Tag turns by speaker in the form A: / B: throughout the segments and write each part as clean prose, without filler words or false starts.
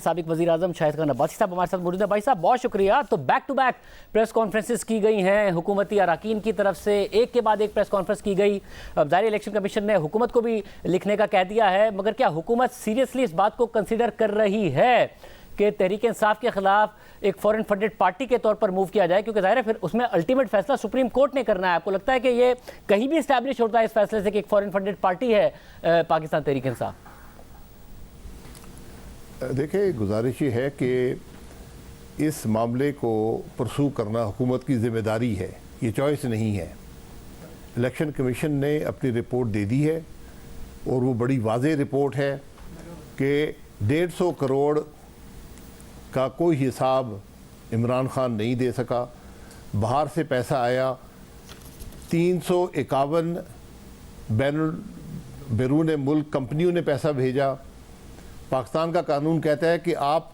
A: साबिक वज़ीर आज़म शाहिद खान अब्बासी साहब हमारे साथ मौजूद है। भाई साहब बहुत शुक्रिया। तो back to back press conferences की गई हैं हुकूमती अरकान की तरफ से, एक के बाद एक प्रेस कॉन्फ्रेंस की गई। ज़ाहिर इलेक्शन कमीशन ने हुकूमत को भी लिखने का कह दिया है, मगर क्या हुकूमत सीरियसली इस बात को कंसिडर कर रही है कि तहरीक इंसाफ के खिलाफ एक फॉरेन फंडेड पार्टी के तौर पर मूव किया जाए? क्योंकि ज़ाहिर है फिर उसमें अल्टीमेट फैसला सुप्रीम कोर्ट ने करना है। आपको लगता है कि ये कहीं भी इस्टेब्लिश होता है इस फैसले से कि एक फॉरेन फंडेड पार्टी है पाकिस्तान तहरीक इंसाफ?
B: देखिए, गुजारिश ये है कि इस मामले को परसू करना हुकूमत की जिम्मेदारी है, ये चॉइस नहीं है। इलेक्शन कमीशन ने अपनी रिपोर्ट दे दी है और वो बड़ी वाज़ेह रिपोर्ट है कि 150 करोड़ का कोई हिसाब इमरान खान नहीं दे सका। बाहर से पैसा आया, 351 बैरून मुल्क कंपनियों ने पैसा भेजा। पाकिस्तान का कानून कहता है कि आप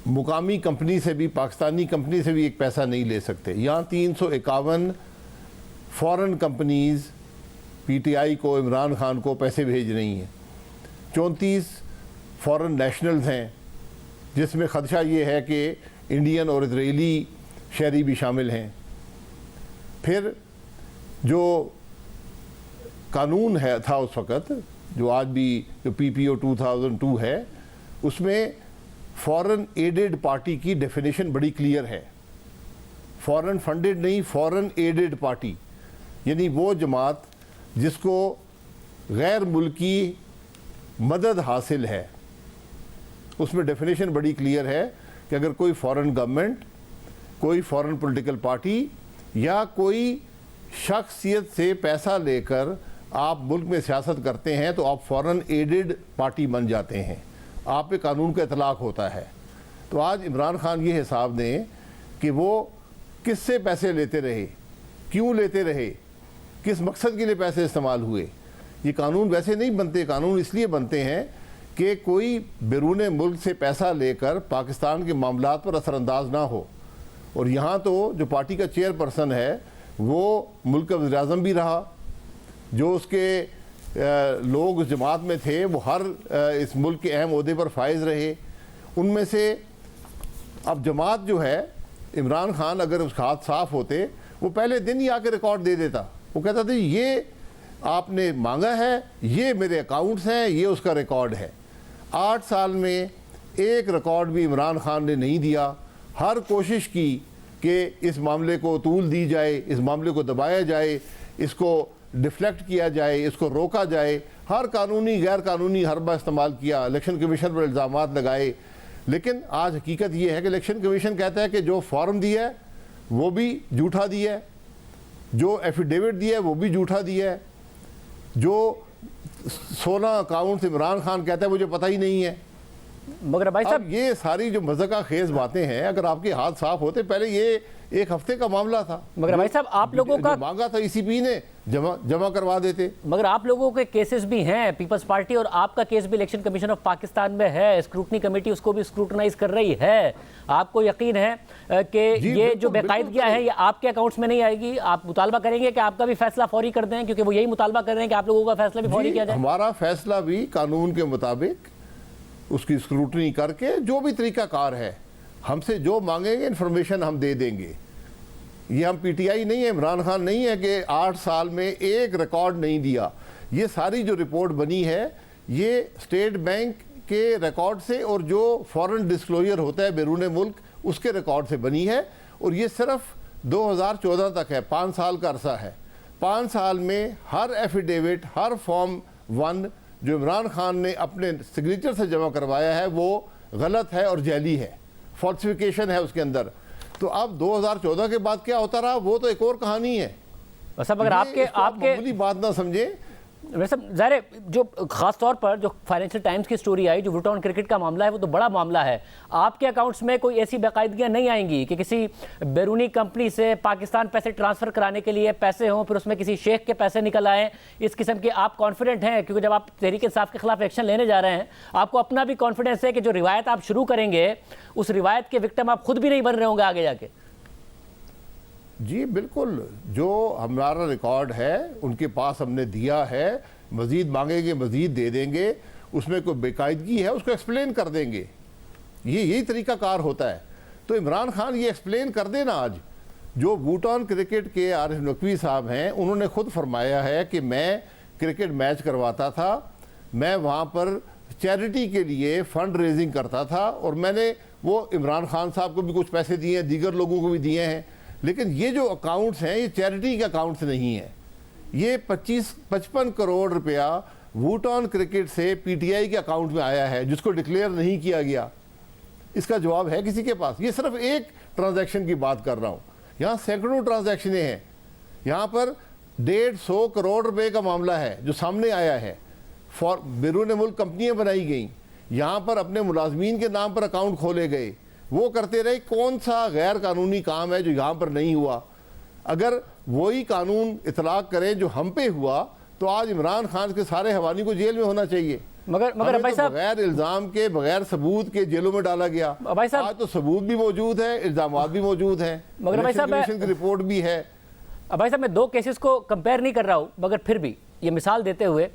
B: मुकामी कंपनी से भी, पाकिस्तानी कंपनी से भी एक पैसा नहीं ले सकते। यहाँ 351 फॉरेन कंपनीज़ पीटीआई को, इमरान खान को पैसे भेज रही हैं। 34 फॉरेन नेशनल्स हैं, जिसमें ख़दशा ये है कि इंडियन और इजरायली शहरी भी शामिल हैं। फिर जो कानून है था उस वक़्त, जो आज भी जो PPO 2002 है, उसमें फॉरेन एडेड पार्टी की डेफिनेशन बड़ी क्लियर है। फॉरेन फंडेड नहीं, फॉरेन एडेड पार्टी, यानी वो जमात जिसको गैर मुल्की मदद हासिल है। उसमें डेफिनेशन बड़ी क्लियर है कि अगर कोई फॉरेन गवर्नमेंट, कोई फॉरेन पॉलिटिकल पार्टी या कोई शख्सियत से पैसा लेकर आप मुल्क में सियासत करते हैं तो आप फॉरेन एडेड पार्टी बन जाते हैं, आप पे कानून का इतलाक़ होता है। तो आज इमरान खान ये हिसाब दें कि वो किससे पैसे लेते रहे, क्यों लेते रहे, किस मकसद के लिए पैसे इस्तेमाल हुए। ये कानून वैसे नहीं बनते, कानून इसलिए बनते हैं कि कोई बैरून मुल्क से पैसा लेकर पाकिस्तान के मामलात पर असरअंदाज ना हो। और यहाँ तो जो पार्टी का चेयरपर्सन है वो मुल्क का वज़ीर आज़म भी रहा, जो उसके लोग उस जमात में थे वो हर इस मुल्क के अहम ओहदे पर फाइज रहे। उनमें से अब जमात जो है, इमरान खान अगर उसके हाथ साफ होते वो पहले दिन ही आके रिकॉर्ड दे देता। वो कहता था ये आपने मांगा है, ये मेरे अकाउंट्स हैं, ये उसका रिकॉर्ड है। 8 साल में एक रिकॉर्ड भी इमरान खान ने नहीं दिया। हर कोशिश की कि इस मामले को तूल दी जाए, इस मामले को दबाया जाए, इसको डिफ्लेक्ट किया जाए, इसको रोका जाए। हर कानूनी गैर कानूनी हरबा इस्तेमाल किया, इलेक्शन कमीशन पर इल्ज़ामात लगाए। लेकिन आज हकीकत ये है कि इलेक्शन कमीशन कहता है कि जो फॉर्म दिया है वो भी झूठा दिया है, जो एफिडेविट दिया है वो भी झूठा दिया है, जो 16 अकाउंट इमरान खान कहता है मुझे पता ही नहीं है।
A: मगर भाई साहब,
B: ये सारी जो मज़ाक़ा खेज बातें हैं, अगर आपके हाथ साफ होते, पहले ये एक हफ्ते का मामला था।
A: मगर भाई साहब, आप लोगों का
B: मांगा था ECP ने, जमा करवा देते।
A: मगर आप लोगों के केसेस भी हैं, पीपल्स पार्टी और आपका केस भी इलेक्शन कमीशन ऑफ पाकिस्तान में है, स्क्रूटनी कमेटी उसको भी स्क्रूटनाइज कर रही है। आपको यकीन है कि ये जो बेकायदगियां हैं ये आपके अकाउंट्स में नहीं आएगी? आप मुतालबा करेंगे कि आपका भी फैसला फौरी कर दें, क्योंकि वो यही मुतालबा कर रहे हैं कि आप लोगों का फैसला भी फौरी किया जाए?
B: हमारा फैसला भी कानून के मुताबिक उसकी स्क्रूटनी करके, जो भी तरीकाकार है, हमसे जो मांगेंगे इन्फॉर्मेशन हम दे देंगे। ये हम PTI नहीं है, इमरान खान नहीं है कि 8 साल में एक रिकॉर्ड नहीं दिया। ये सारी जो रिपोर्ट बनी है ये स्टेट बैंक के रिकॉर्ड से और जो फॉरेन डिस्क्लोजर होता है बैरून मुल्क उसके रिकॉर्ड से बनी है। और ये सिर्फ 2014 तक है, 5 साल का अरसा है। 5 साल में हर एफिडेविट, हर फॉर्म 1 जो इमरान खान ने अपने सिग्नेचर से जमा करवाया है वो गलत है और जैली है, फॉल्सिफिकेशन है उसके अंदर। तो अब 2014 के बाद क्या होता रहा वो तो एक और कहानी है।
A: बस अब अगर आपके
B: बात ना समझे,
A: वैसे ज़ाहिर जो ख़ास तौर पर जो फाइनेंशियल टाइम्स की स्टोरी आई, जो वुटान क्रिकेट का मामला है, वो तो बड़ा मामला है। आपके अकाउंट्स में कोई ऐसी बाकायदगियाँ नहीं आएंगी कि किसी बैरूनी कंपनी से पाकिस्तान पैसे ट्रांसफ़र कराने के लिए पैसे हों, फिर उसमें किसी शेख के पैसे निकल आएँ? इस किस्म के आप कॉन्फिडेंट हैं? क्योंकि जब आप तहरीक इंसाफ के खिलाफ एक्शन लेने जा रहे हैं, आपको अपना भी कॉन्फिडेंस है कि जो रिवायत आप शुरू करेंगे उस रिवायत के विक्टिम आप खुद भी नहीं बन रहे होंगे आगे जाके?
B: जी बिल्कुल, जो हमारा रिकॉर्ड है उनके पास हमने दिया है, मज़ीद मांगेंगे मज़ीद दे देंगे, उसमें कोई बेकायदगी है उसको एक्सप्लेन कर देंगे। ये यही तरीका कार होता है। तो इमरान खान ये एक्सप्लेन कर देना आज। जो भूटान क्रिकेट के आरिफ नकवी साहब हैं, उन्होंने खुद फरमाया है कि मैं क्रिकेट मैच करवाता था, मैं वहाँ पर चैरिटी के लिए फंड रेजिंग करता था, और मैंने वो इमरान खान साहब को भी कुछ पैसे दिए हैं, दीगर लोगों को भी दिए हैं। लेकिन ये जो अकाउंट्स हैं ये चैरिटी के अकाउंट्स नहीं है। ये 55 करोड़ रुपया भूटान क्रिकेट से पीटीआई के अकाउंट में आया है, जिसको डिक्लेयर नहीं किया गया। इसका जवाब है किसी के पास? ये सिर्फ एक ट्रांजैक्शन की बात कर रहा हूँ, यहाँ सैकड़ों ट्रांजैक्शनें हैं। यहाँ पर 150 करोड़ रुपए का मामला है जो सामने आया है। फॉर बैरून मुल्क कंपनियां बनाई गई, यहाँ पर अपने मुलाजमीन के नाम पर अकाउंट खोले गए, वो करते रहे। कौन सा गैर कानूनी काम है जो यहाँ पर नहीं हुआ? अगर वही कानून इतलाक करें जो हम पे हुआ, तो आज इमरान खान के सारे हवानी को जेल में होना चाहिए।
A: मगर भाई साहब,
B: बगैर इल्जाम के, बगैर सबूत के जेलों में डाला गया।
A: भाई साहब,
B: आज तो सबूत भी मौजूद है, इल्जामात भी मौजूद हैं,
A: मगर भाई साहब
B: इलेक्शन कमीशन की रिपोर्ट भी है।
A: भाई साहब, मैं दो केसेस को कंपेयर नहीं कर रहा हूँ, मगर फिर भी ये मिसाल देते हुए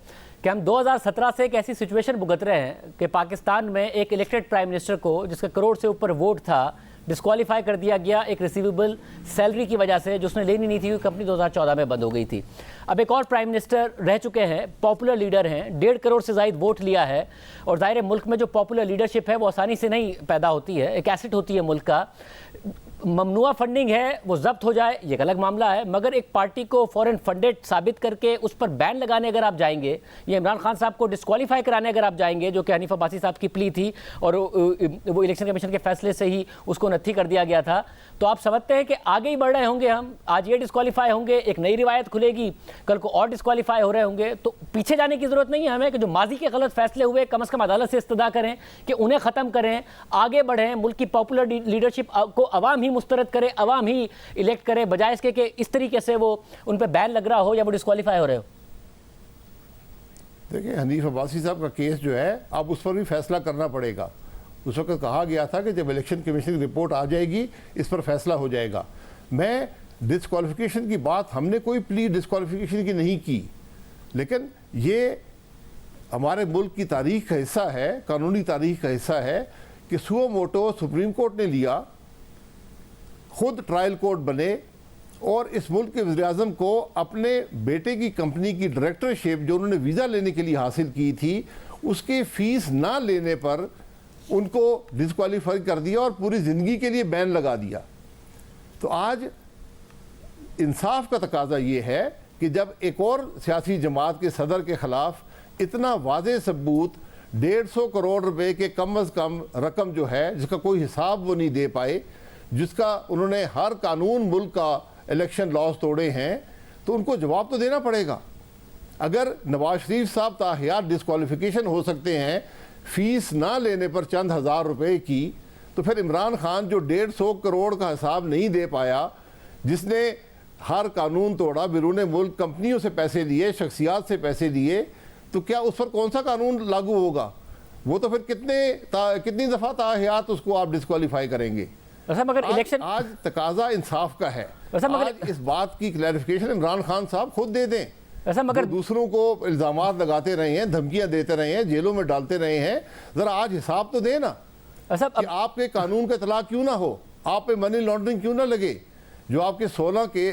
A: कि हम 2017 से एक ऐसी सिचुएशन भुगत रहे हैं कि पाकिस्तान में एक इलेक्टेड प्राइम मिनिस्टर को, जिसका करोड़ से ऊपर वोट था, डिस्क्वालीफाई कर दिया गया एक रिसीवेबल सैलरी की वजह से, जो उसने लेनी नहीं थी। कंपनी 2014 में बंद हो गई थी। अब एक और प्राइम मिनिस्टर रह चुके हैं, पॉपुलर लीडर हैं, 1.5 करोड़ से ज़ायद वोट लिया है। और ज़ाहिर मुल्क में जो पॉपुलर लीडरशिप है वो आसानी से नहीं पैदा होती है, एक एसेट होती है मुल्क का। ममनुआ फंडिंग है, वो जब्त हो जाए, ये एक अलग मामला है। मगर एक पार्टी को फॉरेन फंडेड साबित करके उस पर बैन लगाने अगर आप जाएंगे, या इमरान खान साहब को डिस्क्वालीफाई कराने अगर आप जाएंगे, जो कि हनीफ अब्बासी साहब की प्ली थी और वो इलेक्शन कमीशन के फैसले से ही उसको नत्थी कर दिया गया था, तो आप समझते हैं कि आगे ही बढ़ रहे होंगे हम। आज ये डिस्क्वालीफाई होंगे, एक नई रिवायत खुलेगी, कल को और डिस्क्वालीफाई हो रहे होंगे। तो पीछे जाने की जरूरत नहीं है हमें, कि जो माजी के गलत फैसले हुए कम से कम अदालत से इस्तदा करें कि उन्हें ख़त्म करें, आगे बढ़ें, मुल्क की पॉपुलर लीडरशिप को अवाम ही मुस्तरद करे, अवाम ही इलेक्ट करे, बजाय इसके कि इस तरीके से वो उन पर बैन लग रहा हो या वो डिस्क्वालीफाई हो रहे हो।
B: देखिए, हनीफ अब्बासी साहब का केस जो है, अब उस पर भी फैसला करना पड़ेगा। उस वक्त कहा गया था कि जब इलेक्शन कमीशन की रिपोर्ट आ जाएगी इस पर फैसला हो जाएगा। मैं डिस्क्वालिफिकेशन की बात, हमने कोई प्ली डिस्क्वालिफिकेशन की नहीं की, लेकिन ये हमारे मुल्क की तारीख का हिस्सा है, कानूनी तारीख का हिस्सा है कि सुओ मोटो सुप्रीम कोर्ट ने लिया, खुद ट्रायल कोर्ट बने, और इस मुल्क के वज़ीर-ए-आज़म को अपने बेटे की कंपनी की डायरेक्टरशिप जो उन्होंने वीज़ा लेने के लिए हासिल की थी, उसके फीस ना लेने पर उनको डिस्क्वालीफाई कर दिया और पूरी ज़िंदगी के लिए बैन लगा दिया। तो आज इंसाफ का तकाजा ये है कि जब एक और सियासी जमात के सदर के ख़िलाफ़ इतना वाज़ेह सबूत 150 करोड़ रुपए के कम अज़ कम रकम जो है, जिसका कोई हिसाब वो नहीं दे पाए, जिसका उन्होंने हर कानून मुल्क का इलेक्शन लॉज तोड़े हैं, तो उनको जवाब तो देना पड़ेगा। अगर नवाज शरीफ साहब ताहियात डिस्क्वालिफिकेशन हो सकते हैं फीस ना लेने पर चंद हज़ार रुपए की, तो फिर इमरान खान जो 150 करोड़ का हिसाब नहीं दे पाया, जिसने हर कानून तोड़ा, बैरून मुल्क कंपनियों से पैसे लिए, शख्सियात से पैसे लिए, तो क्या उस पर कौन सा कानून लागू होगा? वो तो फिर कितनी दफ़ा ताहियात उसको आप डिस्क्वालीफाई करेंगे।
A: मगर इलेक्शन
B: आज तकाजा इंसाफ का है।
A: मगर
B: आज इस बात की क्लैरिफिकेशन इमरान खान साहब खुद दे दें।
A: मगर
B: दूसरों को इल्जामात लगाते रहे हैं, धमकियां देते रहे हैं, जेलों में डालते रहे हैं, जरा आज हिसाब तो देना कि आपके कानून का इतलाक क्यों ना हो, आप पे मनी लॉन्ड्रिंग क्यों ना लगे। जो आपके 16 के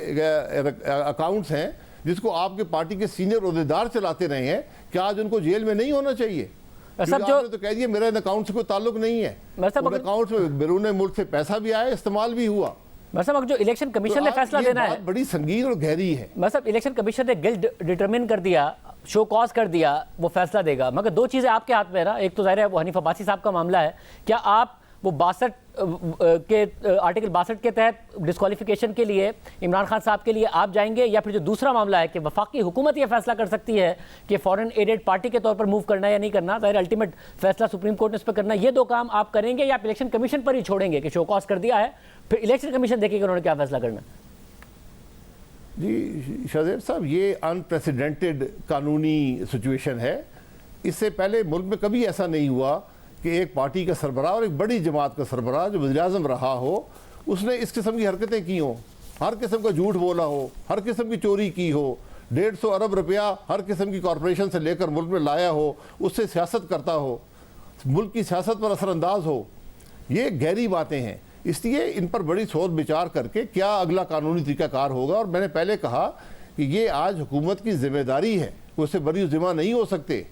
B: अकाउंट्स हैं, जिसको आपके पार्टी के सीनियर ओहदेदार चलाते रहे हैं, क्या आज उनको जेल में नहीं होना चाहिए? आपने तो कह दिया मेरा इन अकाउंट से कोई ताल्लुक नहीं है। अकाउंट में बैरून मुल्क से पैसा भी आया, इस्तेमाल भी हुआ।
A: जो इलेक्शन कमीशन ने फैसला देना है
B: बड़ी संगीन और गहरी है।
A: मतलब इलेक्शन कमीशन ने गिल्ट डिटरमिन कर दिया, शो कॉज कर दिया, वो फैसला देगा। मगर दो चीज़ें आपके हाथ में है ना, एक तो जाहिर है वो हनीफ अब्बासी साहब का मामला है। क्या आप वो 62 के आर्टिकल 62 के तहत डिस्क्वालिफिकेशन के लिए इमरान खान साहब के लिए आप जाएंगे, या फिर जो दूसरा मामला है कि वफाकी हुकूमत ये फैसला कर सकती है कि फॉरेन एडेड पार्टी के तौर पर मूव करना है या नहीं करना, जाहिर अल्टीमेट फैसला सुप्रीम कोर्ट ने इस पर करना, ये दो काम आप करेंगे या आप इलेक्शन कमीशन पर ही छोड़ेंगे कि शो कॉज कर दिया है, फिर इलेक्शन कमीशन देखेगा उन्होंने क्या फैसला करना?
B: जी शाहजेब साहब, ये अनप्रेसिडेंटेड कानूनी सिचुएशन है। इससे पहले मुल्क में कभी ऐसा नहीं हुआ कि एक पार्टी का सरबराह और एक बड़ी जमात का सरबराह जो वज़ीर-ए-आज़म रहा हो, उसने इस किस्म की हरकतें की हों, हर किस्म का झूठ बोला हो, हर किस्म की चोरी की हो, 150 अरब रुपया हर किस्म की कॉरपोरेशन से लेकर मुल्क में लाया हो, उससे सियासत करता हो, मुल्क की सियासत पर असरअंदाज हो। ये गहरी बातें हैं, इसलिए इन पर बड़ी सोच विचार करके क्या अगला कानूनी तरीकाकार होगा। और मैंने पहले कहा कि ये आज हुकूमत की जिम्मेदारी है, उससे बड़ी जिम्मा नहीं हो सकते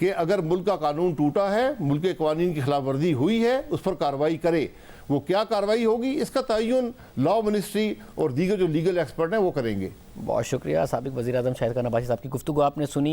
B: कि अगर मुल्क का कानून टूटा है, मुल्क के कानून की खिलाफवर्जी हुई है, उस पर कार्रवाई करे। वो क्या कार्रवाई होगी इसका तयन लॉ मिनिस्ट्री और दीगर जो लीगल एक्सपर्ट हैं वो करेंगे।
A: बहुत शुक्रिया। साबिक वज़ीर आज़म शाहिद खान अब्बासी साहब की गुफ्तगू आपने सुनी।